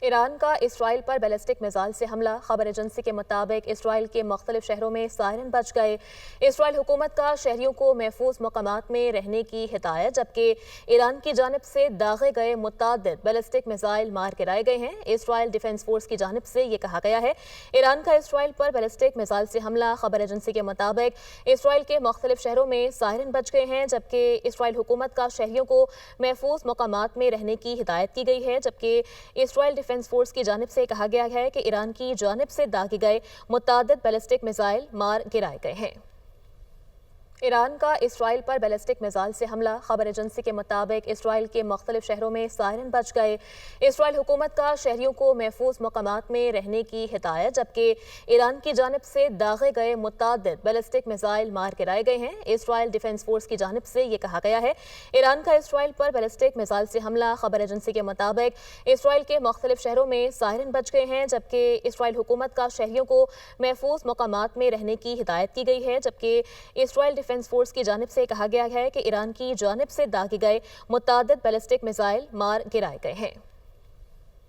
ایران کا اسرائیل پر ballistic missile سے حملہ۔ خبر ایجنسی کے مطابق اسرائیل کے مختلف شہروں میں سائرن بج گئے۔ اسرائیل حکومت کا شہریوں کو محفوظ مقامات میں رہنے کی ہدایت، جبکہ ایران کی جانب سے داغے گئے متعدد بیلسٹک میزائل مار گرائے گئے ہیں۔ اسرائیل ڈیفنس فورس کی جانب سے یہ کہا گیا ہے ایران کا اسرائیل پر بیلسٹک میزائل سے حملہ۔ خبر ایجنسی کے مطابق اسرائیل کے مختلف شہروں میں سائرن بج گئے ہیں، جبکہ اسرائیل حکومت کا شہریوں کو محفوظ مقامات میں رہنے کی ہدایت کی گئی ہے، جبکہ اسرائیل ڈیفنس فورس کی جانب سے کہا گیا ہے کہ ایران کی جانب سے داغے گئے متعدد بیلسٹک میزائل مار گرائے گئے ہیں۔ ایران کا اسرائیل پر بیلسٹک میزائل سے حملہ۔ خبر ایجنسی کے مطابق اسرائیل کے مختلف شہروں میں سائرن بج گئے۔ اسرائیل حکومت کا شہریوں کو محفوظ مقامات میں رہنے کی ہدایت، جبکہ ایران کی جانب سے داغے گئے متعدد بیلسٹک میزائل مار گرائے گئے ہیں۔ اسرائیل ڈیفنس فورس کی جانب سے یہ کہا گیا ہے ایران کا اسرائیل پر بیلسٹک میزائل سے حملہ۔ خبر ایجنسی کے مطابق اسرائیل کے مختلف شہروں میں سائرن بج گئے ہیں، جبکہ اسرائیل حکومت کا شہریوں کو محفوظ مقامات میں رہنے کی ہدایت کی گئی ہے، جبکہ اسرائیل ڈیفنس فورس کی جانب سے کہا گیا ہے کہ ایران کی جانب سے داغے گئے متعدد بیلسٹک میزائل مار گرائے گئے ہیں۔